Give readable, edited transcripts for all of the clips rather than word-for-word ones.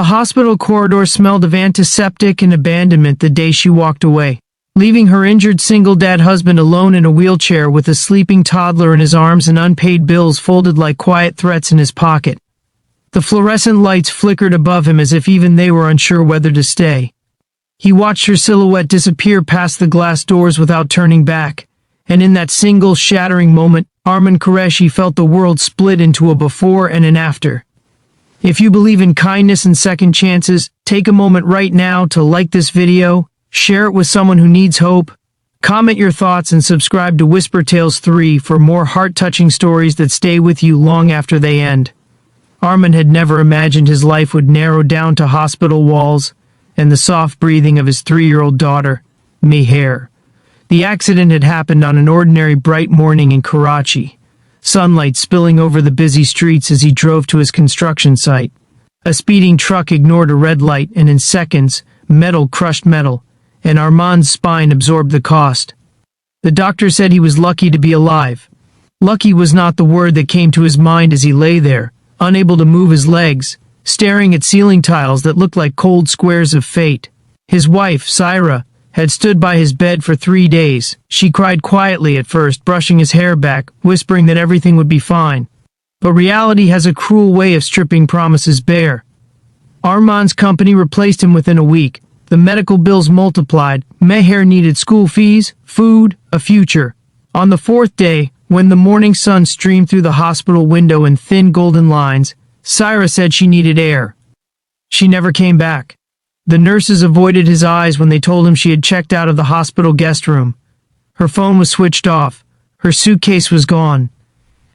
The hospital corridor smelled of antiseptic and abandonment the day she walked away, leaving her injured single-dad husband alone in a wheelchair with a sleeping toddler in his arms and unpaid bills folded like quiet threats in his pocket. The fluorescent lights flickered above him as if even they were unsure whether to stay. He watched her silhouette disappear past the glass doors without turning back, and in that single shattering moment, Arman Qureshi felt the world split into a before and an after. If you believe in kindness and second chances, take a moment right now to like this video, share it with someone who needs hope, comment your thoughts, and subscribe to Whisper Tales 3 for more heart-touching stories that stay with you long after they end. Arman had never imagined his life would narrow down to hospital walls and the soft breathing of his 3-year-old daughter, Meher. The accident had happened on an ordinary bright morning in Karachi, sunlight spilling over the busy streets as he drove to his construction site. A speeding truck ignored a red light, and in seconds, metal crushed metal, and Arman's spine absorbed the cost. The doctor said he was lucky to be alive. Lucky was not the word that came to his mind as he lay there, unable to move his legs, staring at ceiling tiles that looked like cold squares of fate. His wife, Saira, had stood by his bed for 3 days. She cried quietly at first, brushing his hair back, whispering that everything would be fine. But reality has a cruel way of stripping promises bare. Arman's company replaced him within a week. The medical bills multiplied. Meher needed school fees, food, a future. On the 4th day, when the morning sun streamed through the hospital window in thin golden lines, Saira said she needed air. She never came back. The nurses avoided his eyes when they told him she had checked out of the hospital guest room. Her phone was switched off. Her suitcase was gone.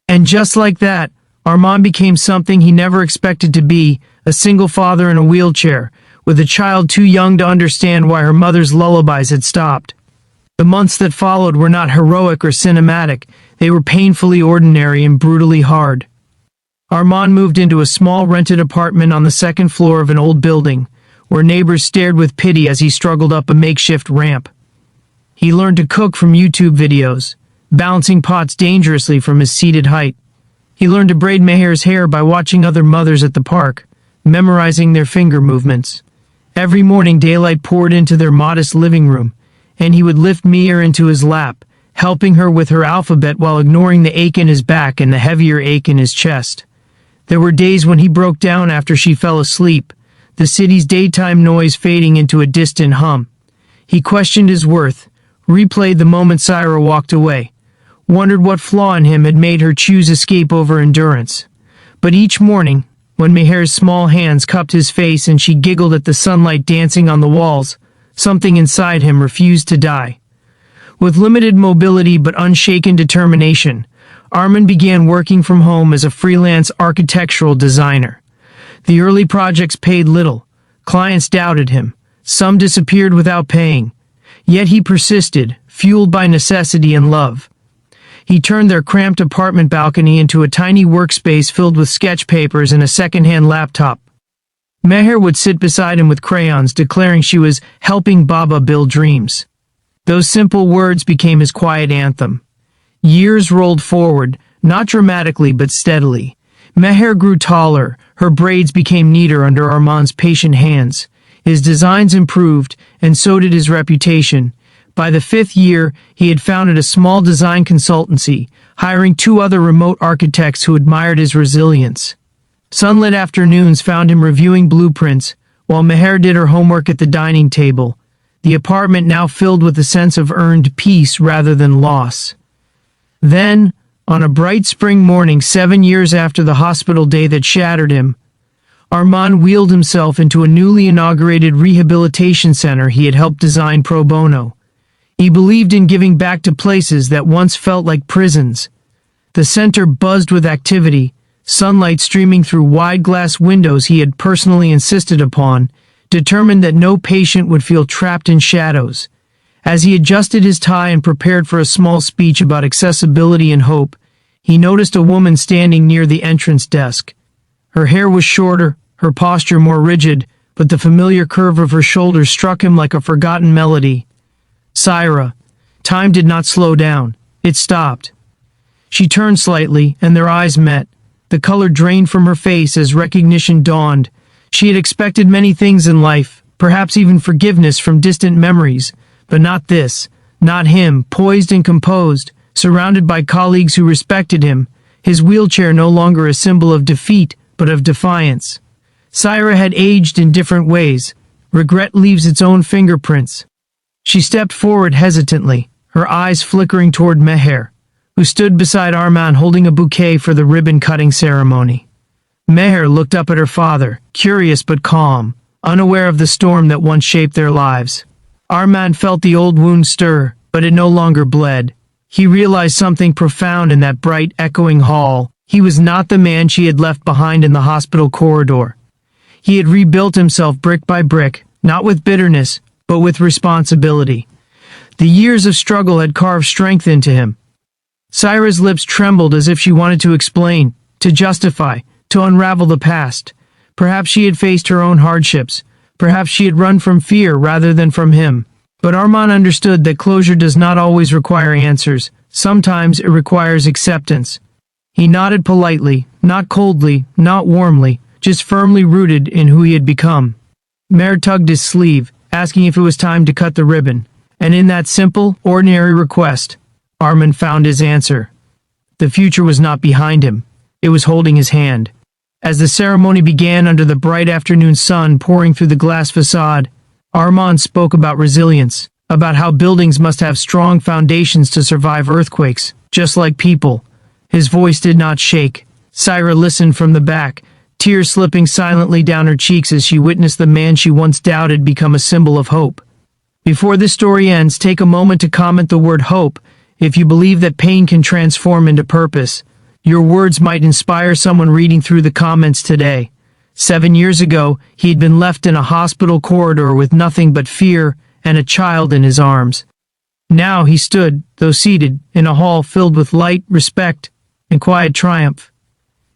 And just like that, Arman became something he never expected to be, a single father in a wheelchair, with a child too young to understand why her mother's lullabies had stopped. The months that followed were not heroic or cinematic. They were painfully ordinary and brutally hard. Arman moved into a small rented apartment on the 2nd floor of an old building, where neighbors stared with pity as he struggled up a makeshift ramp. He learned to cook from YouTube videos, balancing pots dangerously from his seated height. He learned to braid Meher's hair by watching other mothers at the park, memorizing their finger movements. Every morning daylight poured into their modest living room, and he would lift Meher into his lap, helping her with her alphabet while ignoring the ache in his back and the heavier ache in his chest. There were days when he broke down after she fell asleep, the city's daytime noise fading into a distant hum. He questioned his worth, replayed the moment Saira walked away, wondered what flaw in him had made her choose escape over endurance. But each morning, when Meher's small hands cupped his face and she giggled at the sunlight dancing on the walls, something inside him refused to die. With limited mobility but unshaken determination, Arman began working from home as a freelance architectural designer. The early projects paid little. Clients doubted him. Some disappeared without paying. Yet he persisted, fueled by necessity and love. He turned their cramped apartment balcony into a tiny workspace filled with sketch papers and a second-hand laptop. Meher would sit beside him with crayons, declaring she was helping Baba build dreams. Those simple words became his quiet anthem. Years rolled forward, not dramatically but steadily. Meher grew taller, her braids became neater under Arman's patient hands. His designs improved, and so did his reputation. By the 5th year, he had founded a small design consultancy, hiring 2 other remote architects who admired his resilience. Sunlit afternoons found him reviewing blueprints, while Meher did her homework at the dining table, the apartment now filled with a sense of earned peace rather than loss. Then, on a bright spring morning 7 years after the hospital day that shattered him, Arman wheeled himself into a newly inaugurated rehabilitation center he had helped design pro bono. He believed in giving back to places that once felt like prisons. The center buzzed with activity, sunlight streaming through wide glass windows he had personally insisted upon, determined that no patient would feel trapped in shadows. As he adjusted his tie and prepared for a small speech about accessibility and hope, he noticed a woman standing near the entrance desk. Her hair was shorter, her posture more rigid, but the familiar curve of her shoulders struck him like a forgotten melody. Saira. Time did not slow down. It stopped. She turned slightly, and their eyes met. The color drained from her face as recognition dawned. She had expected many things in life, perhaps even forgiveness from distant memories, but not this, not him, poised and composed, surrounded by colleagues who respected him, his wheelchair no longer a symbol of defeat, but of defiance. Saira had aged in different ways. Regret leaves its own fingerprints. She stepped forward hesitantly, her eyes flickering toward Meher, who stood beside Arman holding a bouquet for the ribbon-cutting ceremony. Meher looked up at her father, curious but calm, unaware of the storm that once shaped their lives. Arman felt the old wound stir, but it no longer bled. He realized something profound in that bright, echoing hall. He was not the man she had left behind in the hospital corridor. He had rebuilt himself brick by brick, not with bitterness, but with responsibility. The years of struggle had carved strength into him. Saira's lips trembled as if she wanted to explain, to justify, to unravel the past. Perhaps she had faced her own hardships. Perhaps she had run from fear rather than from him. But Arman understood that closure does not always require answers. Sometimes it requires acceptance. He nodded politely, not coldly, not warmly, just firmly rooted in who he had become. Meher tugged his sleeve, asking if it was time to cut the ribbon. And in that simple, ordinary request, Arman found his answer. The future was not behind him. It was holding his hand. As the ceremony began under the bright afternoon sun pouring through the glass facade, Arman spoke about resilience, about how buildings must have strong foundations to survive earthquakes, just like people. His voice did not shake. Saira listened from the back, tears slipping silently down her cheeks as she witnessed the man she once doubted become a symbol of hope. Before this story ends, take a moment to comment the word hope if you believe that pain can transform into purpose. Your words might inspire someone reading through the comments today. 7 years ago, he had been left in a hospital corridor with nothing but fear and a child in his arms. Now he stood, though seated, in a hall filled with light, respect, and quiet triumph.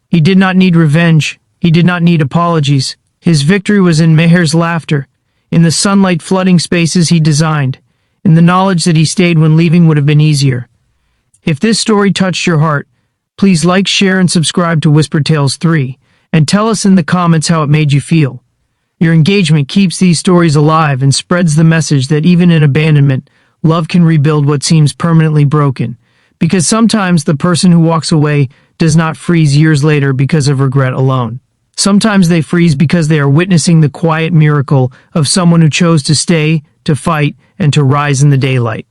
He did not need revenge. He did not need apologies. His victory was in Meher's laughter, in the sunlight flooding spaces he designed, in the knowledge that he stayed when leaving would have been easier. If this story touched your heart, please like, share, and subscribe to Whisper Tales 3, and tell us in the comments how it made you feel. Your engagement keeps these stories alive and spreads the message that even in abandonment, love can rebuild what seems permanently broken. Because sometimes the person who walks away does not freeze years later because of regret alone. Sometimes they freeze because they are witnessing the quiet miracle of someone who chose to stay, to fight, and to rise in the daylight.